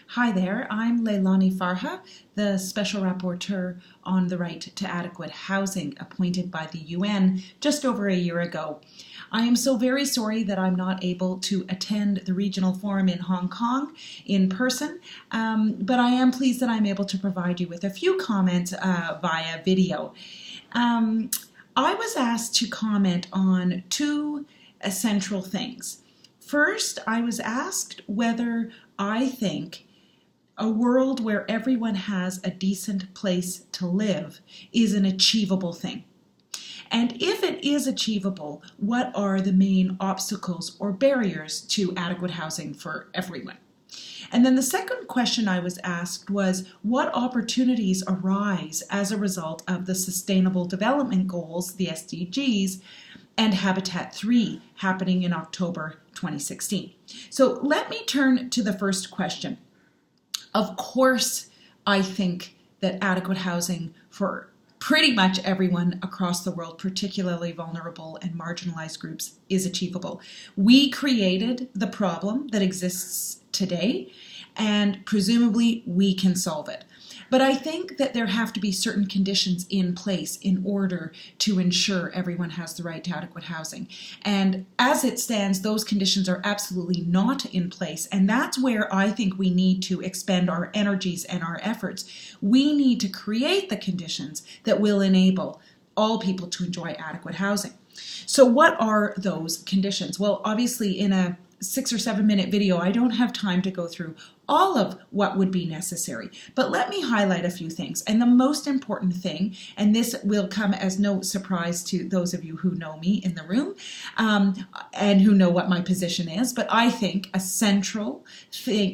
Hi there, I'm Leilani Farha, the Special Rapporteur on the Right to Adequate Housing appointed by the UN just over a year ago. I am so very sorry that I'm not able to attend the regional forum in Hong Kong in person, but I am pleased that I'm able to provide you with a few comments via video. I was asked to comment on two essential things. First, I was asked whether I think a world where everyone has a decent place to live is an achievable thing. And if it is achievable, what are the main obstacles or barriers to adequate housing for everyone? And then the second question I was asked was, what opportunities arise as a result of the Sustainable Development Goals, the SDGs, and Habitat 3 happening in October 2016? So let me turn to the first question. Of course, I think that adequate housing for pretty much everyone across the world, particularly vulnerable and marginalized groups, is achievable. We created the problem that exists today, and presumably we can solve it. But I think that there have to be certain conditions in place in order to ensure everyone has the right to adequate housing. And as it stands, those conditions are absolutely not in place. And that's where I think we need to expend our energies and our efforts. We need to create the conditions that will enable all people to enjoy adequate housing. So what are those conditions? Well, obviously in a 6 or 7 minute video, I don't have time to go through all of what would be necessary, but let me highlight a few things. And the most important thing, and this will come as no surprise to those of you who know me in the room and who know what my position is, but I think a central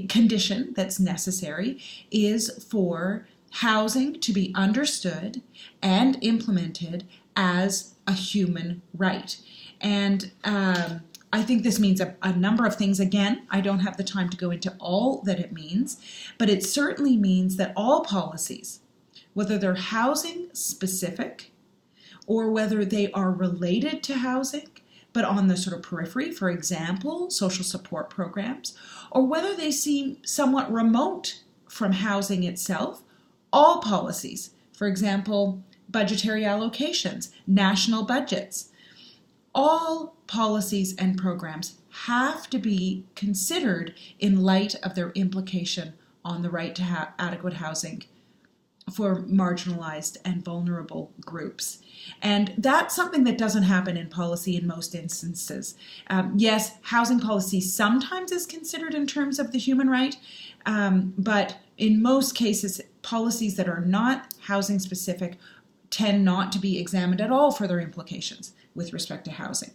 condition that's necessary is for housing to be understood and implemented as a human right. And I think this means a number of things. Again, I don't have the time to go into all that it means, but it certainly means that all policies, whether they're housing specific or whether they are related to housing, but on the sort of periphery, for example, social support programs, or whether they seem somewhat remote from housing itself, all policies, for example, budgetary allocations, national budgets, all policies and programs have to be considered in light of their implication on the right to adequate housing for marginalized and vulnerable groups. And that's something that doesn't happen in policy in most instances. Yes, housing policy sometimes is considered in terms of the human right, but in most cases, policies that are not housing specific tend not to be examined at all for their implications with respect to housing.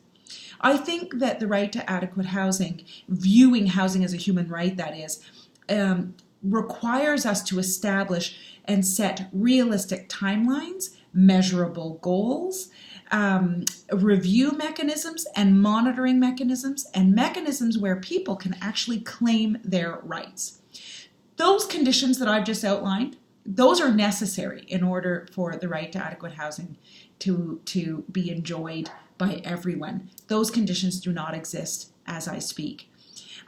I think that the right to adequate housing, viewing housing as a human right, that is, requires us to establish and set realistic timelines, measurable goals, review mechanisms and monitoring mechanisms, and mechanisms where people can actually claim their rights. Those conditions that I've just outlined, those are necessary in order for the right to adequate housing to be enjoyed by everyone. Those conditions do not exist as I speak.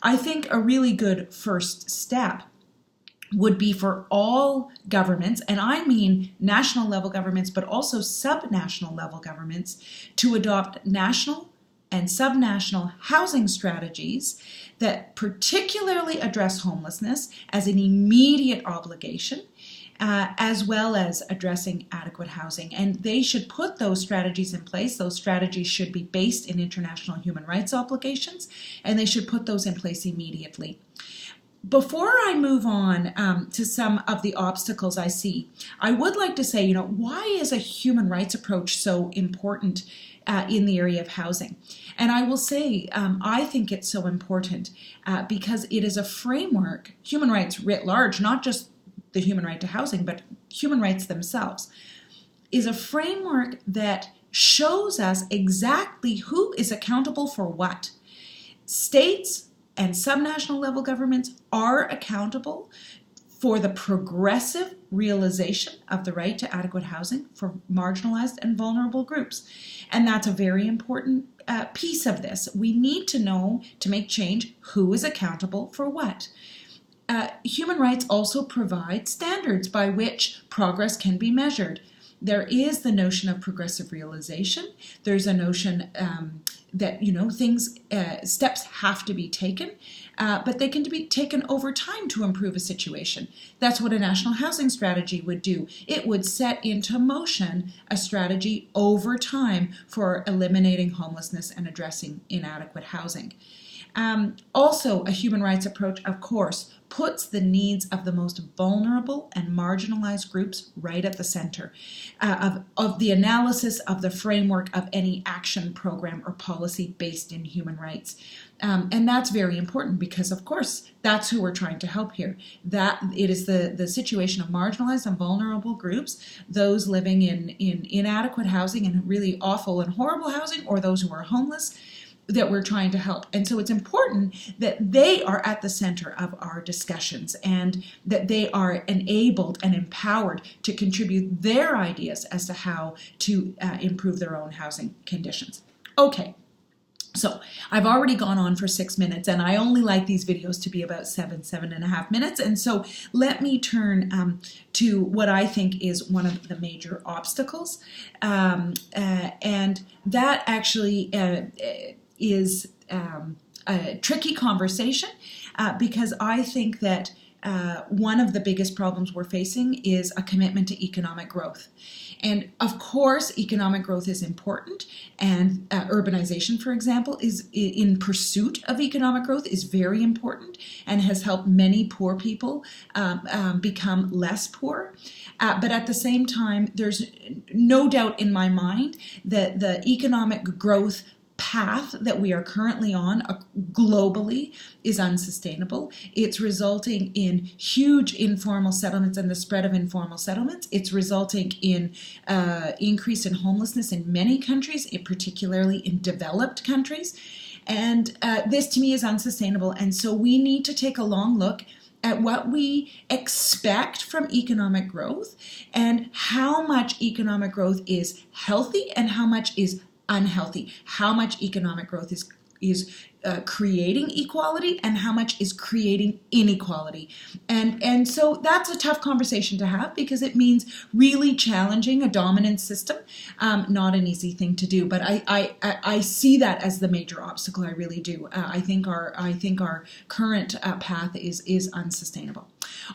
I think a really good first step would be for all governments, and I mean national level governments, but also subnational level governments, to adopt national and subnational housing strategies that particularly address homelessness as an immediate obligation, as well as addressing adequate housing. And they should put those strategies in place. Those strategies should be based in international human rights obligations, and they should put those in place immediately. Before I move on to some of the obstacles I see, I would like to say, why is a human rights approach so important in the area of housing? And I will say, I think it's so important because it is a framework, human rights writ large, not just the human right to housing, but human rights themselves, is a framework that shows us exactly who is accountable for what. States and subnational level governments are accountable for the progressive realization of the right to adequate housing for marginalized and vulnerable groups. And that's a very important piece of this. We need to know, to make change, who is accountable for what. human rights also provide standards by which progress can be measured. There is the notion of progressive realization. There's a notion that steps have to be taken, but they can be taken over time to improve a situation. That's what a national housing strategy would do. It would set into motion a strategy over time for eliminating homelessness and addressing inadequate housing. Also, a human rights approach, of course, puts the needs of the most vulnerable and marginalized groups right at the center of the analysis of the framework of any action program or policy based in human rights. And that's very important because, of course, that's who we're trying to help here. That it is the situation of marginalized and vulnerable groups, those living in inadequate housing and really awful and horrible housing, or those who are homeless, that we're trying to help. And so it's important that they are at the center of our discussions and that they are enabled and empowered to contribute their ideas as to how to improve their own housing conditions. Okay. So I've already gone on for 6 minutes, and I only like these videos to be about 7.5 minutes. And so let me turn to what I think is one of the major obstacles. And that actually is a tricky conversation because I think that one of the biggest problems we're facing is a commitment to economic growth. And of course, economic growth is important, and urbanization, for example, is in pursuit of economic growth is very important and has helped many poor people become less poor. But at the same time, there's no doubt in my mind that the economic growth path that we are currently on globally is unsustainable. It's resulting in huge informal settlements and the spread of informal settlements. It's resulting in increase in homelessness in many countries, particularly in developed countries. And this to me is unsustainable. And so we need to take a long look at what we expect from economic growth and how much economic growth is healthy and how much is unhealthy, how much economic growth is creating equality and how much is creating inequality. And so that's a tough conversation to have because it means really challenging a dominant system, not an easy thing to do. But I see that as the major obstacle. I really do. I think our current path is unsustainable.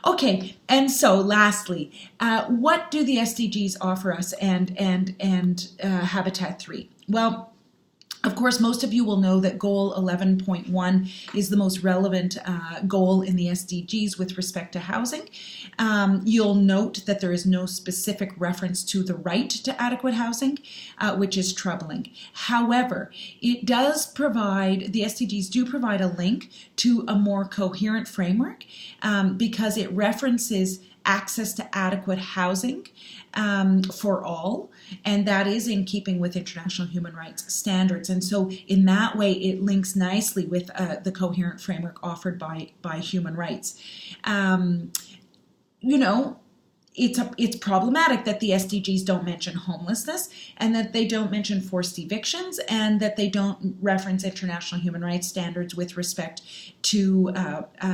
Okay, and so lastly, what do the SDGs offer us and Habitat 3? Well, of course, most of you will know that Goal 11.1 is the most relevant goal in the SDGs with respect to housing. You'll note that there is no specific reference to the right to adequate housing, which is troubling. However, it does provide, the SDGs do provide a link to a more coherent framework because it references access to adequate housing for all, and that is in keeping with international human rights standards. And so in that way, it links nicely with the coherent framework offered by human rights. It's problematic that the SDGs don't mention homelessness and that they don't mention forced evictions and that they don't reference international human rights standards with respect to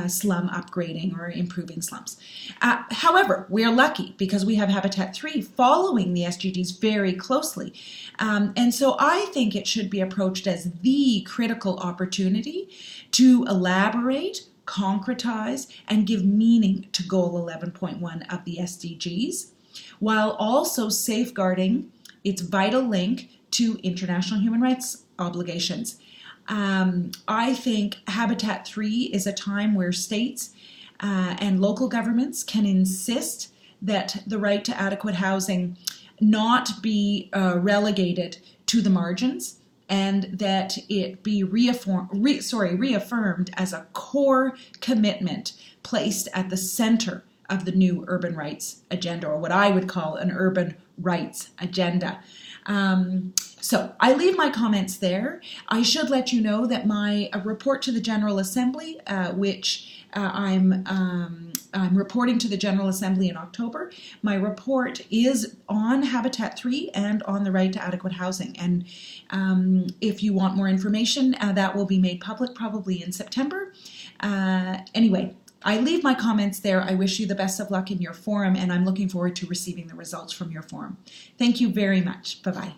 slum upgrading or improving slums. However, we are lucky because we have Habitat 3 following the SDGs very closely. And so I think it should be approached as the critical opportunity to elaborate, concretize, and give meaning to Goal 11.1 of the SDGs, while also safeguarding its vital link to international human rights obligations. I think Habitat 3 is a time where states and local governments can insist that the right to adequate housing not be relegated to the margins, and that it be reaffirmed as a core commitment placed at the center of the new urban rights agenda, or what I would call an urban rights agenda. So I leave my comments there. I should let you know that my report to the General Assembly, which I'm reporting to the General Assembly in October. My report is on Habitat 3 and on the right to adequate housing. And if you want more information, that will be made public probably in September. Anyway, I leave my comments there. I wish you the best of luck in your forum, and I'm looking forward to receiving the results from your forum. Thank you very much. Bye-bye.